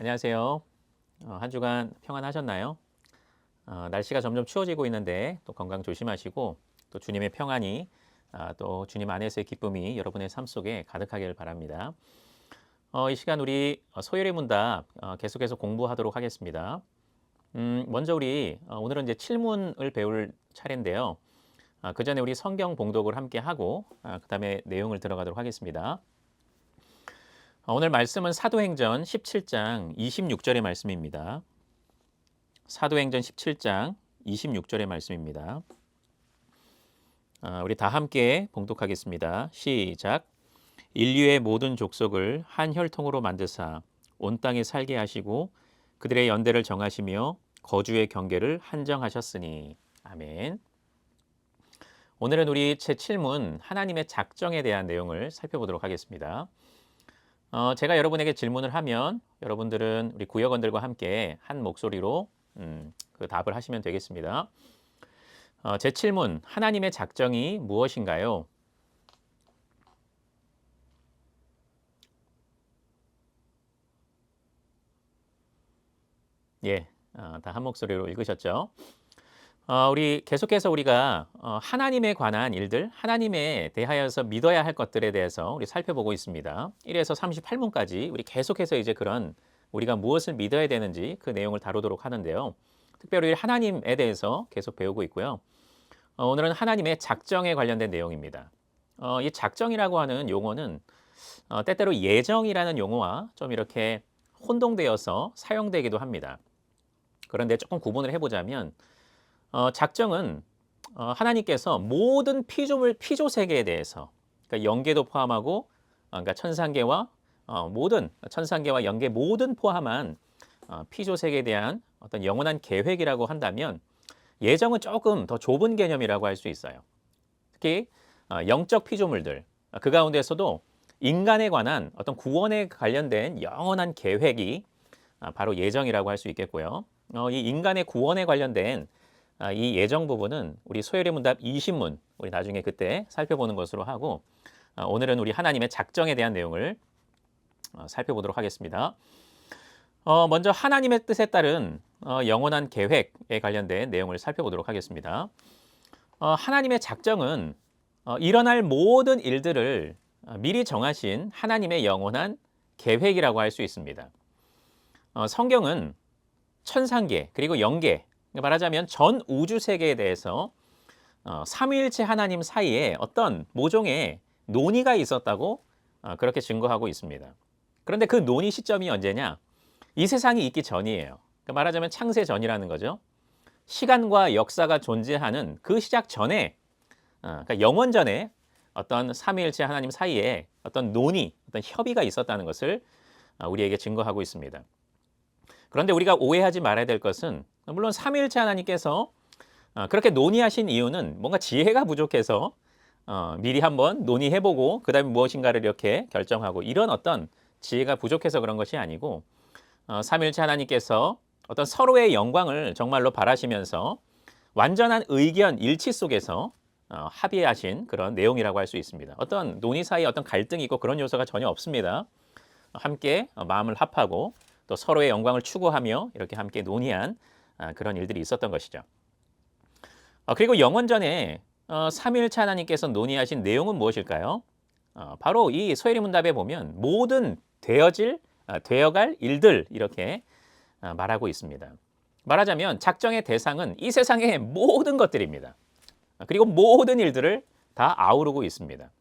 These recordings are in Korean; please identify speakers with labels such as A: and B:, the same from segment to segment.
A: 안녕하세요. 한 주간 평안하셨나요? 날씨가 점점 추워지고 있는데 또 건강 조심하시고 또 주님의 평안이 또 주님 안에서의 기쁨이 여러분의 삶 속에 가득하길 바랍니다. 이 시간 우리 소요리 문답 계속해서 공부하도록 하겠습니다. 먼저 우리 오늘은 이제 칠문을 배울 차례인데요. 그 전에 우리 성경 봉독을 함께 하고 그다음에 내용을 들어가도록 하겠습니다. 오늘 말씀은 사도행전 17장 26절의 말씀입니다. 사도행전 17장 26절의 말씀입니다. 우리 다 함께 봉독하겠습니다. 시작. 인류의 모든 족속을 한 혈통으로 만드사 온 땅에 살게 하시고 그들의 연대를 정하시며 거주의 경계를 한정하셨으니. 아멘. 오늘은 우리 제7문 하나님의 작정에 대한 내용을 살펴보도록 하겠습니다. 제가 여러분에게 질문을 하면 여러분들은 우리 구역원들과 함께 한 목소리로 그 답을 하시면 되겠습니다. 제7문 하나님의 작정이 무엇인가요? 예, 다 한 목소리로 읽으셨죠? 우리 계속해서 우리가 하나님에 관한 일들, 하나님에 대하여서 믿어야 할 것들에 대해서 우리 살펴보고 있습니다. 1에서 38문까지 우리 계속해서 이제 그런 우리가 무엇을 믿어야 되는지 그 내용을 다루도록 하는데요. 특별히 하나님에 대해서 계속 배우고 있고요. 오늘은 하나님의 작정에 관련된 내용입니다. 이 작정이라고 하는 용어는 때때로 예정이라는 용어와 좀 이렇게 혼동되어서 사용되기도 합니다. 그런데 조금 구분을 해보자면 작정은 하나님께서 모든 피조 세계에 대해서, 그러니까 영계도 포함하고 그러니까 천상계와 모든 천상계와 영계 모든 포함한 피조 세계에 대한 어떤 영원한 계획이라고 한다면 예정은 조금 더 좁은 개념이라고 할 수 있어요. 특히 영적 피조물들 그 가운데서도 인간에 관한 어떤 구원에 관련된 영원한 계획이 바로 예정이라고 할 수 있겠고요. 이 인간의 구원에 관련된 이 예정 부분은 우리 소요리 문답 20문 우리 나중에 그때 살펴보는 것으로 하고 오늘은 우리 하나님의 작정에 대한 내용을 살펴보도록 하겠습니다. 먼저 하나님의 뜻에 따른 영원한 계획에 관련된 내용을 살펴보도록 하겠습니다. 하나님의 작정은 일어날 모든 일들을 미리 정하신 하나님의 영원한 계획이라고 할 수 있습니다. 성경은 천상계 그리고 영계, 말하자면 전 우주 세계에 대해서 삼위일체 하나님 사이에 어떤 모종의 논의가 있었다고 그렇게 증거하고 있습니다. 그런데 그 논의 시점이 언제냐? 이 세상이 있기 전이에요. 그러니까 말하자면 창세 전이라는 거죠. 시간과 역사가 존재하는 그 시작 전에, 그러니까 영원 전에 어떤 삼위일체 하나님 사이에 어떤 논의, 어떤 협의가 있었다는 것을 우리에게 증거하고 있습니다. 그런데 우리가 오해하지 말아야 될 것은 물론 삼위일체 하나님께서 그렇게 논의하신 이유는 뭔가 지혜가 부족해서 미리 한번 논의해보고 그 다음에 무엇인가를 이렇게 결정하고 이런 어떤 지혜가 부족해서 그런 것이 아니고 삼위일체 하나님께서 어떤 서로의 영광을 정말로 바라시면서 완전한 의견 일치 속에서 합의하신 그런 내용이라고 할 수 있습니다. 어떤 논의 사이에 어떤 갈등이 있고 그런 요소가 전혀 없습니다. 함께 마음을 합하고 또 서로의 영광을 추구하며 이렇게 함께 논의한 그런 일들이 있었던 것이죠. 그리고 영원전에 삼위일체 하나님께서 논의하신 내용은 무엇일까요? 바로 이 소요리 문답에 보면 모든 되어갈 일들 이렇게 말하고 있습니다. 말하자면 작정의 대상은 이 세상의 모든 것들입니다. 그리고 모든 일들을 다 아우르고 있습니다.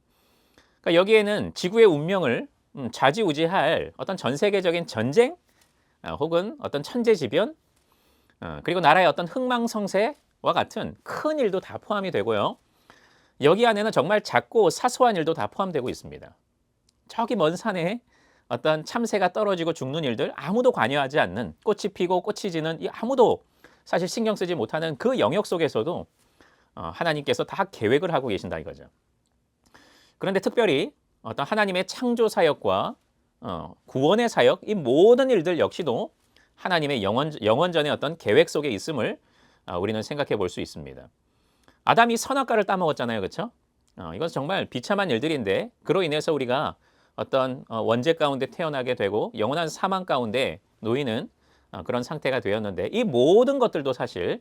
A: 그러니까 여기에는 지구의 운명을 좌지우지할 어떤 전 세계적인 전쟁 혹은 어떤 천재지변 그리고 나라의 어떤 흥망성쇠와 같은 큰 일도 다 포함이 되고요. 여기 안에는 정말 작고 사소한 일도 다 포함되고 있습니다. 저기 먼 산에 어떤 참새가 떨어지고 죽는 일들 아무도 관여하지 않는 꽃이 피고 꽃이 지는 이 아무도 사실 신경 쓰지 못하는 그 영역 속에서도 하나님께서 다 계획을 하고 계신다 이거죠. 그런데 특별히 어떤 하나님의 창조 사역과 구원의 사역 이 모든 일들 역시도 하나님의 영원전의 어떤 계획 속에 있음을 우리는 생각해 볼 수 있습니다. 아담이 선악과를 따먹었잖아요. 그렇죠? 이건 정말 비참한 일들인데 그로 인해서 우리가 어떤 원죄 가운데 태어나게 되고 영원한 사망 가운데 놓이는 그런 상태가 되었는데 이 모든 것들도 사실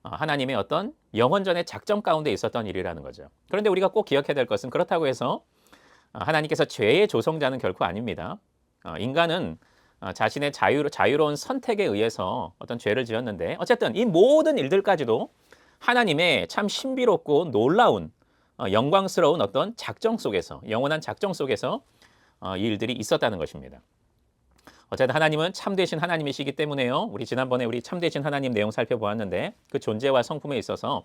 A: 하나님의 어떤 영원전의 작정 가운데 있었던 일이라는 거죠. 그런데 우리가 꼭 기억해야 될 것은 그렇다고 해서 하나님께서 죄의 조성자는 결코 아닙니다. 인간은 자신의 자유로운 선택에 의해서 어떤 죄를 지었는데 어쨌든 이 모든 일들까지도 하나님의 참 신비롭고 놀라운 영광스러운 어떤 작정 속에서 영원한 작정 속에서 이 일들이 있었다는 것입니다. 어쨌든 하나님은 참되신 하나님이시기 때문에요. 우리 지난번에 우리 참되신 하나님 내용 살펴보았는데 그 존재와 성품에 있어서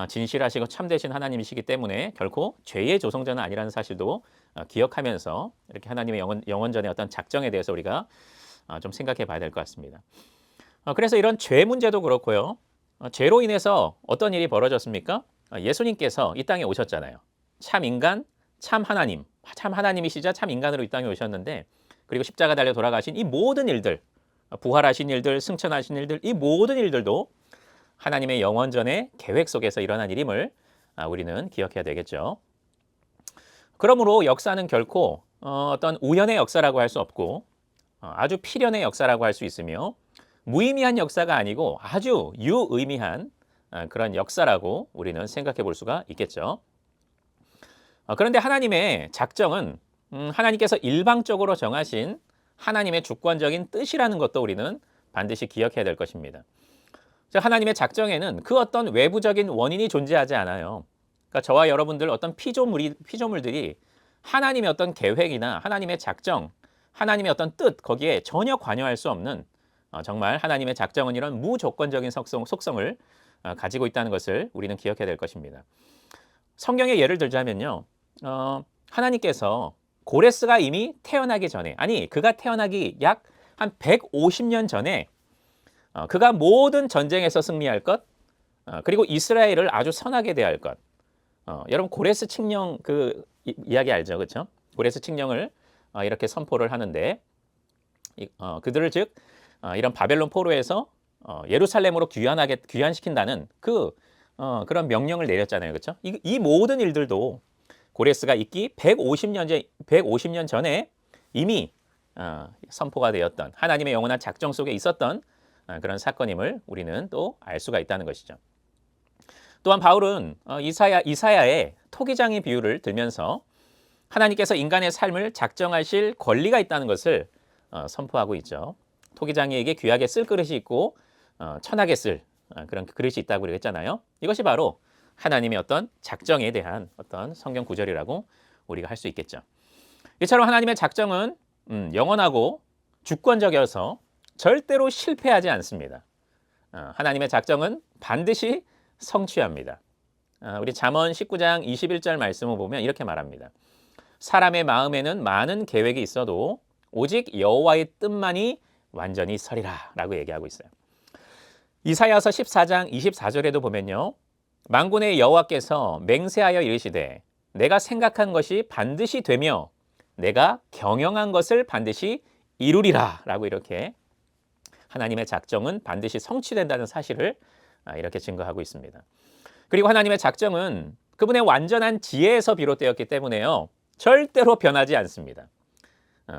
A: 진실하시고 참되신 하나님이시기 때문에 결코 죄의 조성자는 아니라는 사실도 기억하면서 이렇게 하나님의 영원전의 어떤 작정에 대해서 우리가 좀 생각해 봐야 될 것 같습니다. 그래서 이런 죄 문제도 그렇고요. 죄로 인해서 어떤 일이 벌어졌습니까? 예수님께서 이 땅에 오셨잖아요. 참 인간, 참 하나님, 참 하나님이시자 참 인간으로 이 땅에 오셨는데 그리고 십자가 달려 돌아가신 이 모든 일들, 부활하신 일들, 승천하신 일들, 이 모든 일들도 하나님의 영원전의 계획 속에서 일어난 일임을 우리는 기억해야 되겠죠. 그러므로 역사는 결코 어떤 우연의 역사라고 할 수 없고 아주 필연의 역사라고 할 수 있으며 무의미한 역사가 아니고 아주 유의미한 그런 역사라고 우리는 생각해 볼 수가 있겠죠. 그런데 하나님의 작정은 하나님께서 일방적으로 정하신 하나님의 주권적인 뜻이라는 것도 우리는 반드시 기억해야 될 것입니다. 즉 하나님의 작정에는 그 어떤 외부적인 원인이 존재하지 않아요. 그러니까 저와 여러분들 어떤 피조물들이 하나님의 어떤 계획이나 하나님의 작정, 하나님의 어떤 뜻 거기에 전혀 관여할 수 없는 정말 하나님의 작정은 이런 무조건적인 속성을 가지고 있다는 것을 우리는 기억해야 될 것입니다. 성경의 예를 들자면요. 하나님께서 고레스가 이미 태어나기 전에 그가 태어나기 약 한 150년 전에 그가 모든 전쟁에서 승리할 것 그리고 이스라엘을 아주 선하게 대할 것 여러분 고레스 칙령 그 이야기 알죠? 그렇죠? 고레스 칙령을 이렇게 선포를 하는데 그들을 즉 이런 바벨론 포로에서 예루살렘으로 귀환시킨다는 그런 명령을 내렸잖아요. 그렇죠? 이 모든 일들도 고레스가 있기 150년 전에 이미 선포가 되었던 하나님의 영원한 작정 속에 있었던 그런 사건임을 우리는 또 알 수가 있다는 것이죠. 또한 바울은 이사야의 토기장의 비유를 들면서 하나님께서 인간의 삶을 작정하실 권리가 있다는 것을 선포하고 있죠. 토기장이에게 귀하게 쓸 그릇이 있고 천하게 쓸 그런 그릇이 있다고 그랬잖아요. 이것이 바로 하나님의 어떤 작정에 대한 어떤 성경 구절이라고 우리가 할 수 있겠죠. 이처럼 하나님의 작정은 영원하고 주권적이어서 절대로 실패하지 않습니다. 하나님의 작정은 반드시 성취합니다. 우리 잠언 19장 21절 말씀을 보면 이렇게 말합니다. 사람의 마음에는 많은 계획이 있어도 오직 여호와의 뜻만이 완전히 서리라 라고 얘기하고 있어요. 이사야서 14장 24절에도 보면요. 만군의 여호와께서 맹세하여 이르시되 내가 생각한 것이 반드시 되며 내가 경영한 것을 반드시 이루리라 라고 이렇게 하나님의 작정은 반드시 성취된다는 사실을 이렇게 증거하고 있습니다. 그리고 하나님의 작정은 그분의 완전한 지혜에서 비롯되었기 때문에요. 절대로 변하지 않습니다.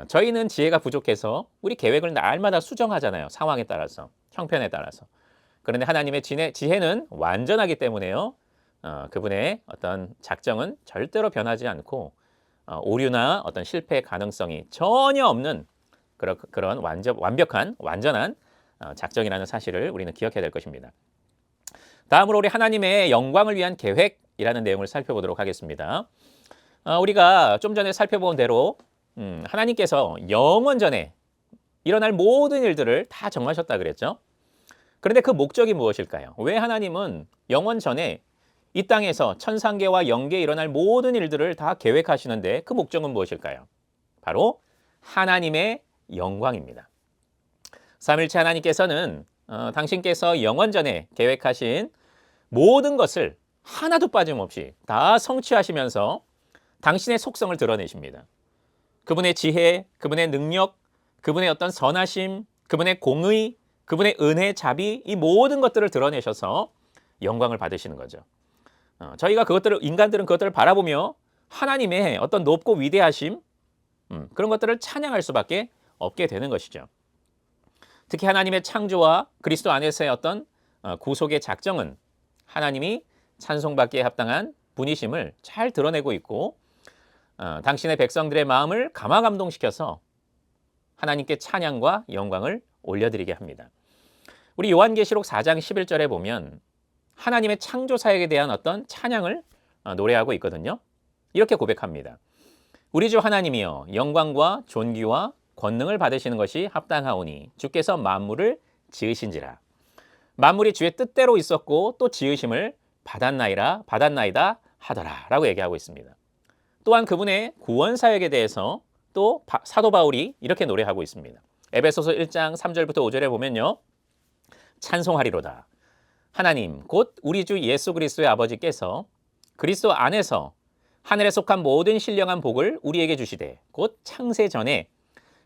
A: 저희는 지혜가 부족해서 우리 계획을 날마다 수정하잖아요. 상황에 따라서, 형편에 따라서. 그런데 하나님의 지혜는 완전하기 때문에요. 그분의 어떤 작정은 절대로 변하지 않고 오류나 어떤 실패의 가능성이 전혀 없는 그런 완벽한 완전한 작정이라는 사실을 우리는 기억해야 될 것입니다. 다음으로 우리 하나님의 영광을 위한 계획이라는 내용을 살펴보도록 하겠습니다. 우리가 좀 전에 살펴본 대로 하나님께서 영원전에 일어날 모든 일들을 다 정하셨다 그랬죠. 그런데 그 목적이 무엇일까요? 왜 하나님은 영원전에 이 땅에서 천상계와 영계에 일어날 모든 일들을 다 계획하시는데 그 목적은 무엇일까요? 바로 하나님의 영광입니다. 삼일체 하나님께서는 당신께서 영원전에 계획하신 모든 것을 하나도 빠짐없이 다 성취하시면서 당신의 속성을 드러내십니다. 그분의 지혜, 그분의 능력, 그분의 어떤 선하심, 그분의 공의, 그분의 은혜, 자비 이 모든 것들을 드러내셔서 영광을 받으시는 거죠. 저희가 인간들은 그것들을 바라보며 하나님의 어떤 높고 위대하심 그런 것들을 찬양할 수밖에 없게 되는 것이죠. 특히 하나님의 창조와 그리스도 안에서의 어떤 구속의 작정은 하나님이 찬송받기에 합당한 분이심을 잘 드러내고 있고 당신의 백성들의 마음을 감화감동시켜서 하나님께 찬양과 영광을 올려드리게 합니다. 우리 요한계시록 4장 11절에 보면 하나님의 창조 사역에 대한 어떤 찬양을 노래하고 있거든요. 이렇게 고백합니다. 우리 주 하나님이여 영광과 존귀와 권능을 받으시는 것이 합당하오니 주께서 만물을 지으신지라. 만물이 주의 뜻대로 있었고 또 지으심을 받았나이다 하더라 라고 얘기하고 있습니다. 또한 그분의 구원 사역에 대해서 또 사도 바울이 이렇게 노래하고 있습니다. 에베소서 1장 3절부터 5절에 보면요. 찬송하리로다. 하나님 곧 우리 주 예수 그리스도의 아버지께서 그리스도 안에서 하늘에 속한 모든 신령한 복을 우리에게 주시되 곧 창세 전에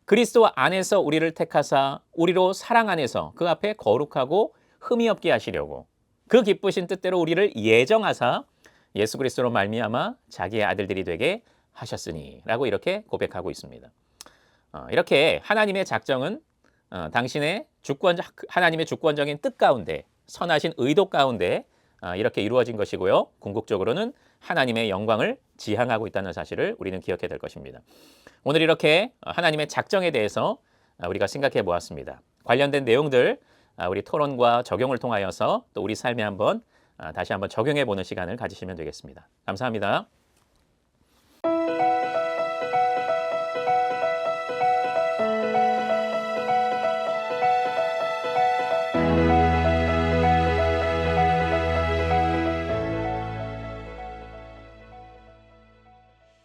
A: 그리스도 안에서 우리를 택하사 우리로 사랑 안에서 그 앞에 거룩하고 흠이 없게 하시려고 그 기쁘신 뜻대로 우리를 예정하사 예수 그리스도로 말미암아 자기의 아들들이 되게 하셨으니 라고 이렇게 고백하고 있습니다. 이렇게 하나님의 작정은 하나님의 주권적인 뜻 가운데 선하신 의도 가운데 이렇게 이루어진 것이고요. 궁극적으로는 하나님의 영광을 지향하고 있다는 사실을 우리는 기억해야 될 것입니다. 오늘 이렇게 하나님의 작정에 대해서 우리가 생각해 보았습니다. 관련된 내용들 우리 토론과 적용을 통하여서 또 우리 삶에 다시 한번 적용해 보는 시간을 가지시면 되겠습니다. 감사합니다.